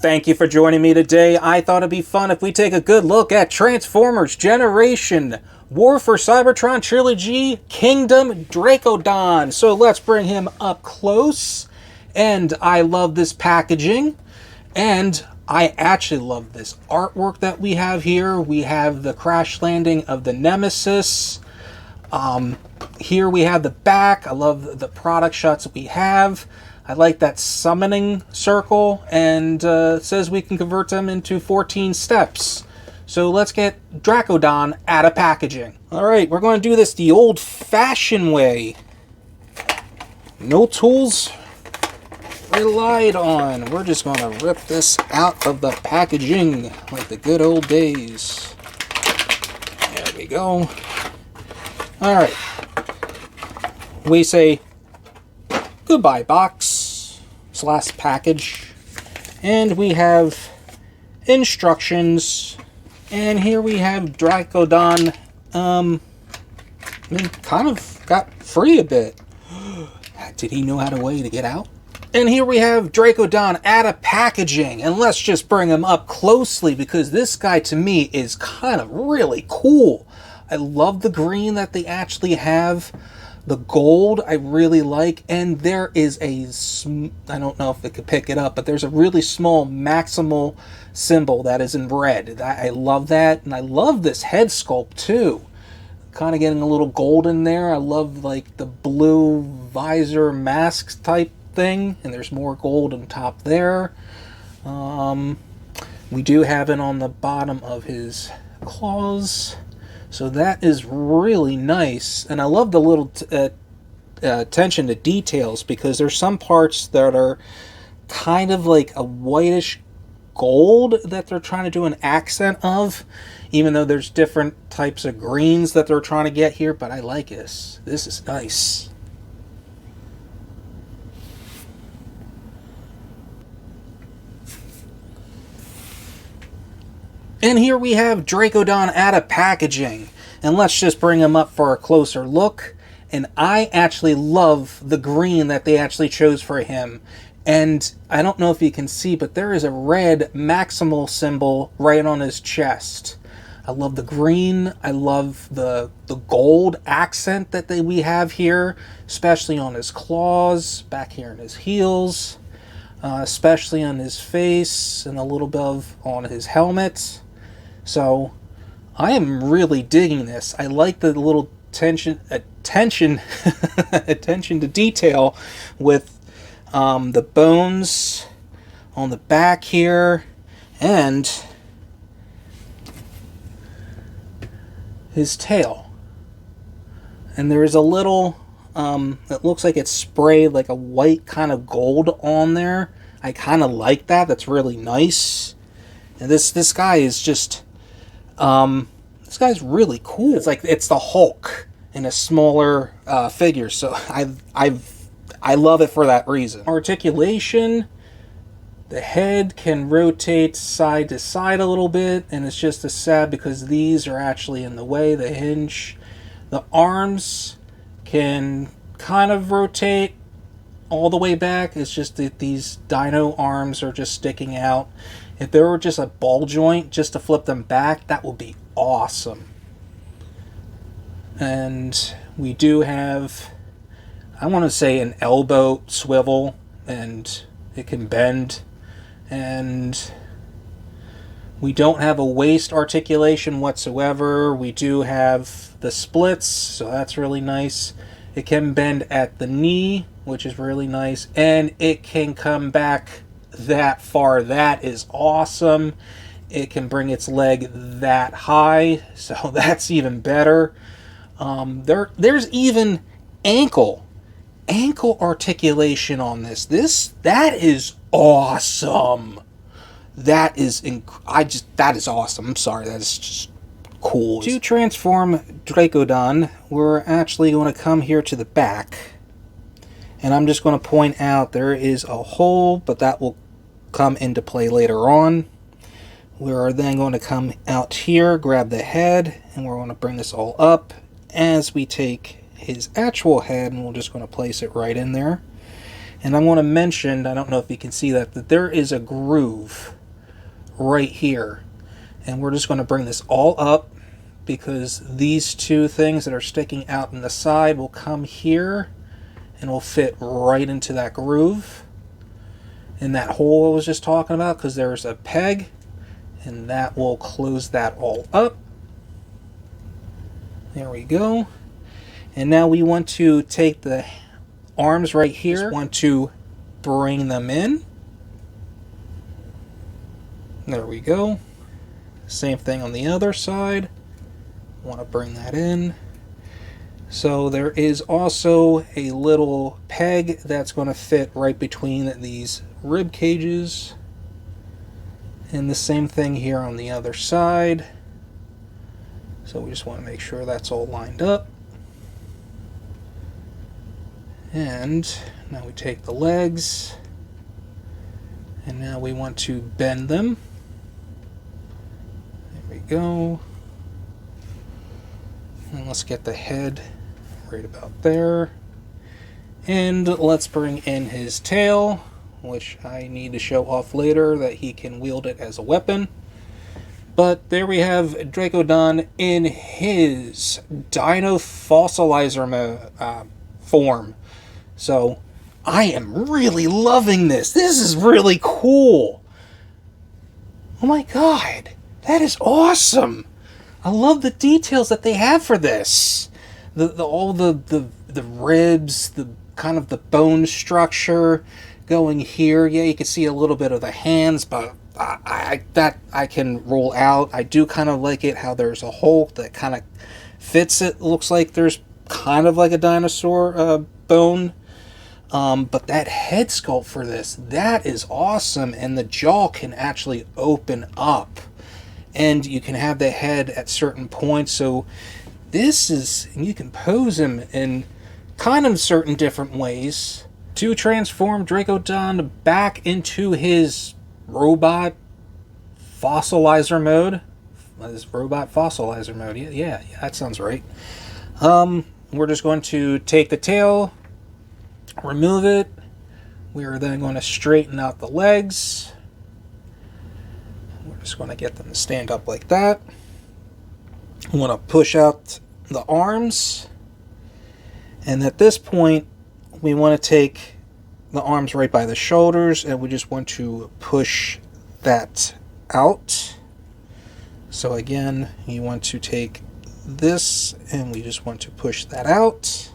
Thank you for joining me today. I thought it'd be fun if we take a good look at Transformers Generation, War for Cybertron Trilogy, Kingdom Dracodon. So let's bring him up close. And I love this packaging. And I actually love this artwork that we have here. We have the crash landing of the Nemesis. Here we have the back. I love the product shots that we have. I like that summoning circle, and it says we can convert them into 14 steps. So let's get Dracodon out of packaging. Alright, we're going to do this the old-fashioned way. No tools relied on. We're just going to rip this out of the packaging like the good old days. There we go. Alright. We say goodbye box / package, and we have instructions, and here we have Dracodon. Kind of got free a bit. Did he know how to get out? And here we have Dracodon out of packaging, and let's just bring him up closely because this guy to me is kind of really cool. I love the green that they actually have. The gold I really like, and there is I don't know if it could pick it up, but there's a really small maximal symbol that is in red. I love that, and I love this head sculpt too. Kind of getting a little gold in there. I love like the blue visor mask type thing, and there's more gold on top there. We do have it on the bottom of his claws. So that is really nice, and I love the little attention to details because there's some parts that are kind of like a whitish gold that they're trying to do an accent of, even though there's different types of greens that they're trying to get here, but I like this. This is nice. And here we have Dracodon out of packaging. And let's just bring him up for a closer look. And I actually love the green that they actually chose for him. And I don't know if you can see, but there is a red maximal symbol right on his chest. I love the green. I love the gold accent that we have here, especially on his claws, back here in his heels, especially on his face, and a little bit on his helmet. So I am really digging this. I like the little attention to detail with the bones on the back here and his tail. And there's a little it looks like it's sprayed like a white kind of gold on there. I kind of like that. That's really nice. And this guy is just this guy's really cool. It's like it's the Hulk in a smaller figure, so I love it for that reason. Articulation, the head can rotate side to side a little bit, and it's just as sad because these are actually in the way, the hinge. The arms can kind of rotate all the way back. It's just that these dino arms are just sticking out. If there were just a ball joint just to flip them back, that would be awesome. And we do have, I want to say, an elbow swivel, and it can bend. And we don't have a waist articulation whatsoever. We do have the splits, so that's really nice. It can bend at the knee, which is really nice. And it can come back that far. That is awesome. It can bring its leg that high, so that's even better. There's even ankle articulation on this. That is awesome. That is awesome. I'm sorry, that is just cool. To transform Dracodon, we're actually going to come here to the back. And I'm just going to point out there is a hole, but that will come into play later on. We are then going to come out here, grab the head, and we're going to bring this all up as we take his actual head, and we're just going to place it right in there. And I want to mention, I don't know if you can see that there is a groove right here. And we're just going to bring this all up because these two things that are sticking out in the side will come here and will fit right into that groove in that hole I was just talking about, because there's a peg and that will close that all up. There we go. And now we want to take the arms right here. Just want to bring them in. There we go. Same thing on the other side. Want to bring that in. So there is also a little peg that's going to fit right between these rib cages. And the same thing here on the other side. So we just want to make sure that's all lined up. And now we take the legs, and now we want to bend them. There we go. And let's get the head right about there. And let's bring in his tail, which I need to show off later that he can wield it as a weapon. But there we have Dracodon in his Dino Fossilizer form. So I am really loving this. This is really cool. Oh my god, that is awesome. I love the details that they have for this. All the ribs, the kind of the bone structure going here. Yeah, you can see a little bit of the hands, but I can roll out. I do kind of like it how there's a hole that kind of fits it. Looks like there's kind of like a dinosaur bone. But that head sculpt for this, that is awesome. And the jaw can actually open up. And you can have the head at certain points. So this is, you can pose him in kind of certain different ways to transform Dracodon back into his robot fossilizer mode. His robot fossilizer mode. Yeah, that sounds right. We're just going to take the tail, remove it. We are then going to straighten out the legs. We're just going to get them to stand up like that. We want to push out the arms. And at this point, we want to take the arms right by the shoulders, and we just want to push that out. So again, you want to take this, and we just want to push that out.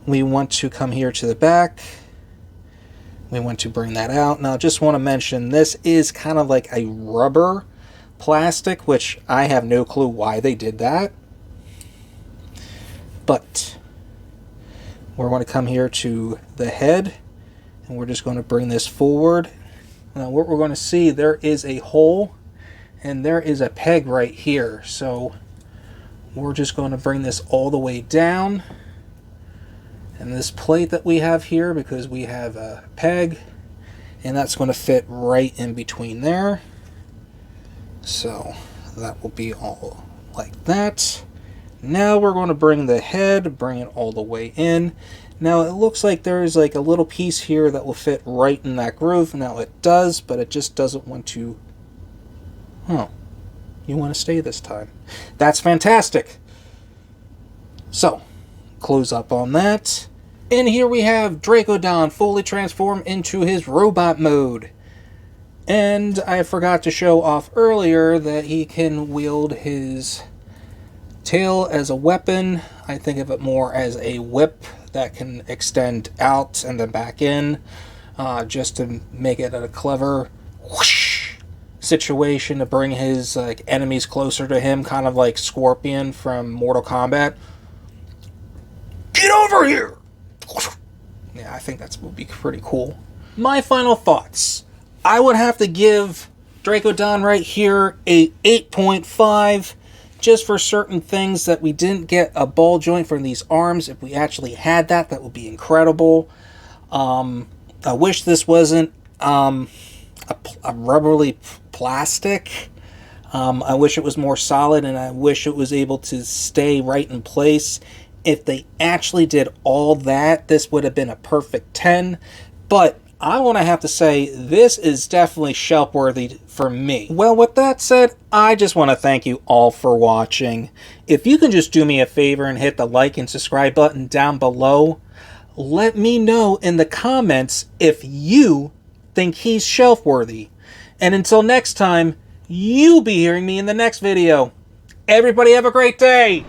We want to come here to the back. We want to bring that out. Now, just want to mention, this is kind of like a rubber plastic, which I have no clue why they did that. But we're going to come here to the head, and we're just going to bring this forward. Now, what we're going to see, there is a hole, and there is a peg right here. So we're just going to bring this all the way down. And this plate that we have here, because we have a peg, and that's going to fit right in between there. So that will be all like that. Now we're going to bring the head, bring it all the way in. Now it looks like there is like a little piece here that will fit right in that groove. Now it does, but it just doesn't want to. Oh, you want to stay this time. That's fantastic. So, close up on that. And here we have Dracodon fully transformed into his robot mode. And I forgot to show off earlier that he can wield his tail as a weapon. I think of it more as a whip that can extend out and then back in, just to make it a clever whoosh situation to bring his enemies closer to him, kind of like Scorpion from Mortal Kombat. Get over here! Yeah, I think that would be pretty cool. My final thoughts. I would have to give Dracodon right here a 8.5, just for certain things that we didn't get a ball joint from these arms. If we actually had that, that would be incredible. I wish this wasn't a rubbery plastic. I wish it was more solid, and I wish it was able to stay right in place. If they actually did all that, this would have been a perfect 10. But I want to have to say, this is definitely shelf-worthy for me. Well, with that said, I just want to thank you all for watching. If you can just do me a favor and hit the like and subscribe button down below, let me know in the comments if you think he's shelf-worthy. And until next time, you'll be hearing me in the next video. Everybody have a great day!